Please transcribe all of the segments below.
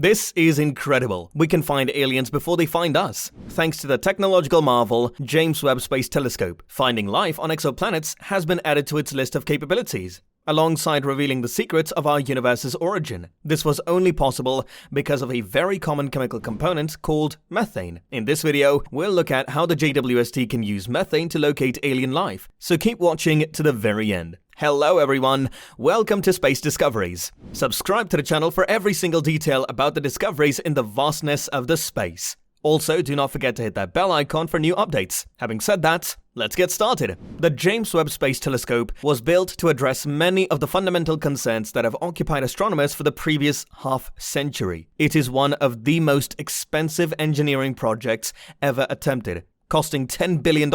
This is incredible. We can find aliens before they find us. Thanks to the technological marvel, James Webb Space Telescope, finding life on exoplanets has been added to its list of capabilities, alongside revealing the secrets of our universe's origin. This was only possible because of a very common chemical component called methane. In this video, we'll look at how the JWST can use methane to locate alien life, so keep watching to the very end. Hello everyone, welcome to Space Discoveries. Subscribe to the channel for every single detail about the discoveries in the vastness of the space. Also, do not forget to hit that bell icon for new updates. Having said that, let's get started. The James Webb Space Telescope was built to address many of the fundamental concerns that have occupied astronomers for the previous half-century. It is one of the most expensive engineering projects ever attempted, costing $10 billion.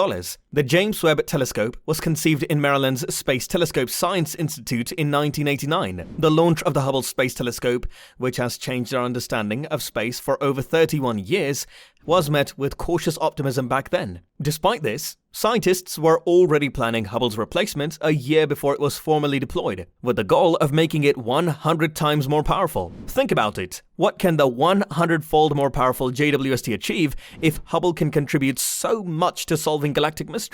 The James Webb Telescope was conceived in Maryland's Space Telescope Science Institute in 1989. The launch of the Hubble Space Telescope, which has changed our understanding of space for over 31 years, was met with cautious optimism back then. Despite this, scientists were already planning Hubble's replacement a year before it was formally deployed, with the goal of making it 100 times more powerful. Think about it. What can the 100-fold more powerful JWST achieve if Hubble can contribute so much to solving galactic mysteries?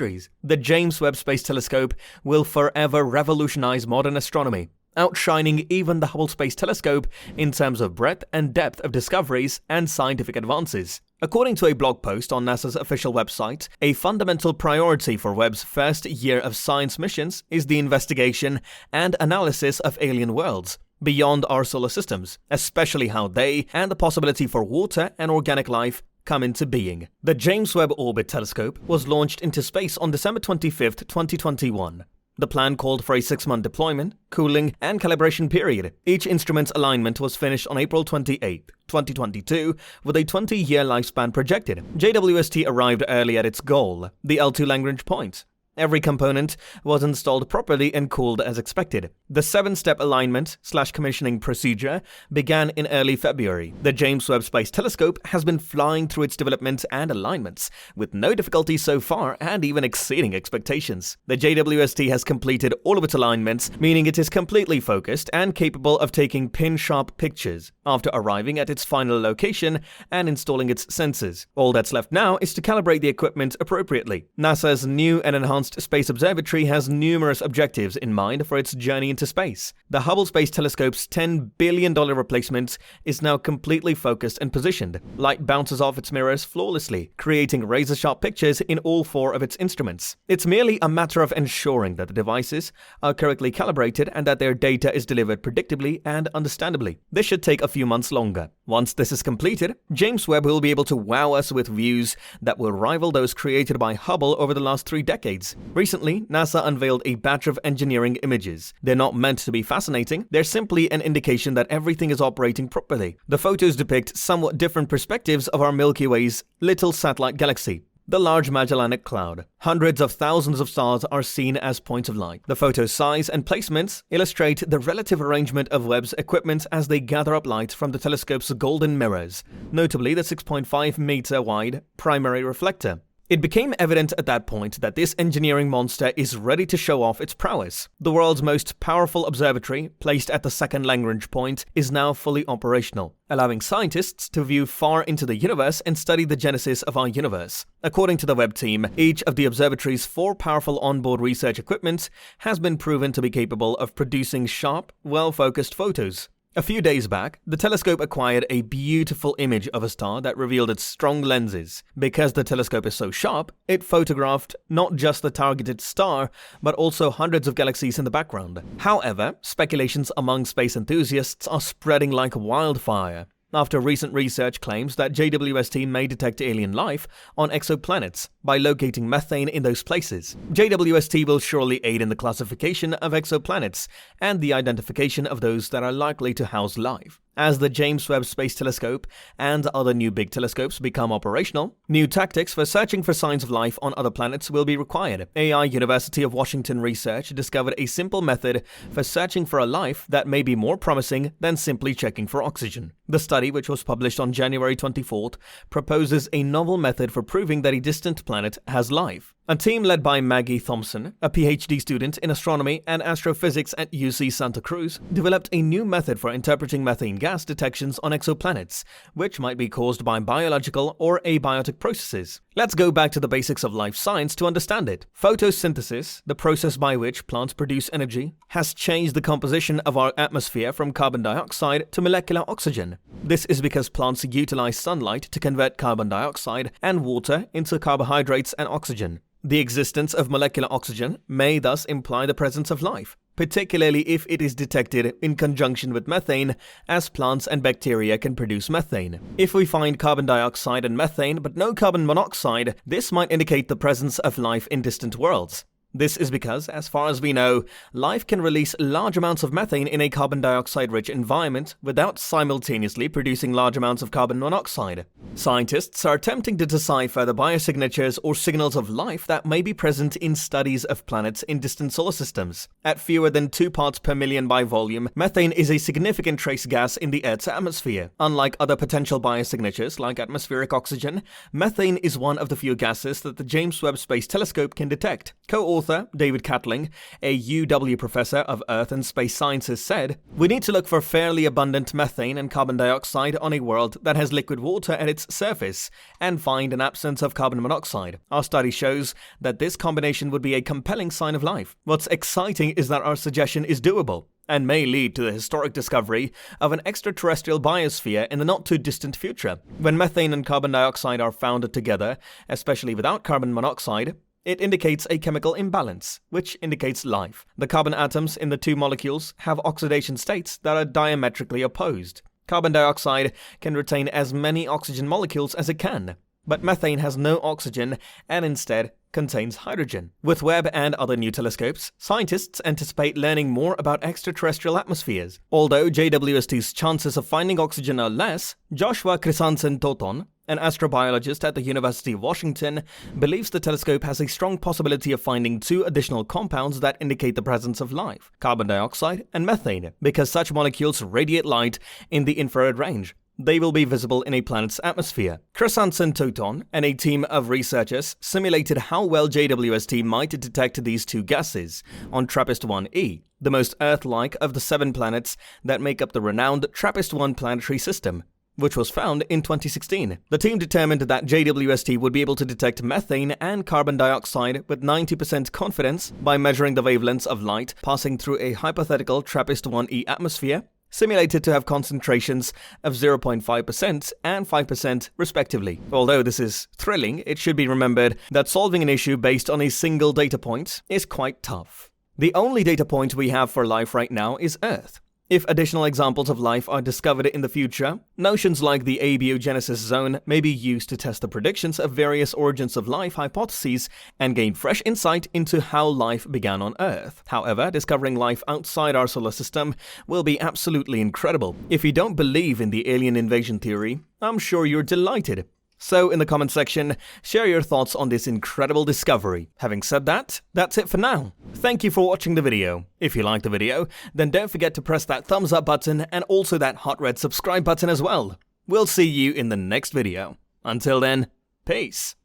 The James Webb Space Telescope will forever revolutionize modern astronomy, outshining even the Hubble Space Telescope in terms of breadth and depth of discoveries and scientific advances. According to a blog post on NASA's official website, a fundamental priority for Webb's first year of science missions is the investigation and analysis of alien worlds beyond our solar systems, especially how they and the possibility for water and organic life come into being. The James Webb Orbit Telescope was launched into space on December 25, 2021. The plan called for a 6-month deployment, cooling, and calibration period. Each instrument's alignment was finished on April 28, 2022, with a 20-year lifespan projected. JWST arrived early at its goal, the L2 Lagrange point. Every component was installed properly and cooled as expected. The 7-step alignment/commissioning procedure began in early February. The James Webb Space Telescope has been flying through its development and alignments, with no difficulty so far and even exceeding expectations. The JWST has completed all of its alignments, meaning it is completely focused and capable of taking pin-sharp pictures after arriving at its final location and installing its sensors. All that's left now is to calibrate the equipment appropriately. NASA's new and enhanced Space Observatory has numerous objectives in mind for its journey into space. The Hubble Space Telescope's $10 billion replacement is now completely focused and positioned. Light bounces off its mirrors flawlessly, creating razor-sharp pictures in all 4 of its instruments. It's merely a matter of ensuring that the devices are correctly calibrated and that their data is delivered predictably and understandably. This should take a few months longer. Once this is completed, James Webb will be able to wow us with views that will rival those created by Hubble over the last 3 decades. Recently, NASA unveiled a batch of engineering images. They're not meant to be fascinating, they're simply an indication that everything is operating properly. The photos depict somewhat different perspectives of our Milky Way's little satellite galaxy, the Large Magellanic Cloud. Hundreds of thousands of stars are seen as points of light. The photo's size and placements illustrate the relative arrangement of Webb's equipment as they gather up light from the telescope's golden mirrors, notably the 6.5-meter wide primary reflector. It became evident at that point that this engineering monster is ready to show off its prowess. The world's most powerful observatory, placed at the 2nd Lagrange point, is now fully operational, allowing scientists to view far into the universe and study the genesis of our universe. According to the Webb team, each of the observatory's 4 powerful onboard research equipment has been proven to be capable of producing sharp, well-focused photos. A few days back, the telescope acquired a beautiful image of a star that revealed its strong lenses. Because the telescope is so sharp, it photographed not just the targeted star, but also hundreds of galaxies in the background. However, speculations among space enthusiasts are spreading like wildfire after recent research claims that JWST may detect alien life on exoplanets by locating methane in those places. JWST will surely aid in the classification of exoplanets and the identification of those that are likely to house life. As the James Webb Space Telescope and other new big telescopes become operational, new tactics for searching for signs of life on other planets will be required. AI University of Washington research discovered a simple method for searching for a life that may be more promising than simply checking for oxygen. The study, which was published on January 24th, proposes a novel method for proving that a distant planet has life. A team led by Maggie Thompson, a PhD student in astronomy and astrophysics at UC Santa Cruz, developed a new method for interpreting methane gas detections on exoplanets, which might be caused by biological or abiotic processes. Let's go back to the basics of life science to understand it. Photosynthesis, the process by which plants produce energy, has changed the composition of our atmosphere from carbon dioxide to molecular oxygen. This is because plants utilize sunlight to convert carbon dioxide and water into carbohydrates and oxygen. The existence of molecular oxygen may thus imply the presence of life, particularly if it is detected in conjunction with methane, as plants and bacteria can produce methane. If we find carbon dioxide and methane but no carbon monoxide, this might indicate the presence of life in distant worlds. This is because, as far as we know, life can release large amounts of methane in a carbon dioxide-rich environment without simultaneously producing large amounts of carbon monoxide. Scientists are attempting to decipher the biosignatures or signals of life that may be present in studies of planets in distant solar systems. At fewer than 2 parts per million by volume, methane is a significant trace gas in the Earth's atmosphere. Unlike other potential biosignatures like atmospheric oxygen, methane is one of the few gases that the James Webb Space Telescope can detect. Co-author David Catling, a UW professor of Earth and Space Sciences, said, "We need to look for fairly abundant methane and carbon dioxide on a world that has liquid water at its surface and find an absence of carbon monoxide. Our study shows that this combination would be a compelling sign of life. What's exciting is that our suggestion is doable and may lead to the historic discovery of an extraterrestrial biosphere in the not-too-distant future. When methane and carbon dioxide are found together, especially without carbon monoxide, it indicates a chemical imbalance, which indicates life. The carbon atoms in the two molecules have oxidation states that are diametrically opposed. Carbon dioxide can retain as many oxygen molecules as it can, but methane has no oxygen and instead contains hydrogen." With Webb and other new telescopes, scientists anticipate learning more about extraterrestrial atmospheres. Although JWST's chances of finding oxygen are less, Joshua Christensen-Toton, an astrobiologist at the University of Washington, believes the telescope has a strong possibility of finding 2 additional compounds that indicate the presence of life: carbon dioxide and methane, because such molecules radiate light in the infrared range. They will be visible in a planet's atmosphere. Christensen-Toton and a team of researchers simulated how well JWST might detect these 2 gases on TRAPPIST-1e, the most Earth-like of the 7 planets that make up the renowned TRAPPIST-1 planetary system, which was found in 2016. The team determined that JWST would be able to detect methane and carbon dioxide with 90% confidence by measuring the wavelengths of light passing through a hypothetical TRAPPIST-1e atmosphere, simulated to have concentrations of 0.5% and 5% respectively. Although this is thrilling, it should be remembered that solving an issue based on a single data point is quite tough. The only data point we have for life right now is Earth. If additional examples of life are discovered in the future, notions like the abiogenesis zone may be used to test the predictions of various origins of life hypotheses and gain fresh insight into how life began on Earth. However, discovering life outside our solar system will be absolutely incredible. If you don't believe in the alien invasion theory, I'm sure you're delighted. So in the comment section, share your thoughts on this incredible discovery. Having said that, that's it for now. Thank you for watching the video. If you liked the video, then don't forget to press that thumbs up button and also that hot red subscribe button as well. We'll see you in the next video. Until then, peace.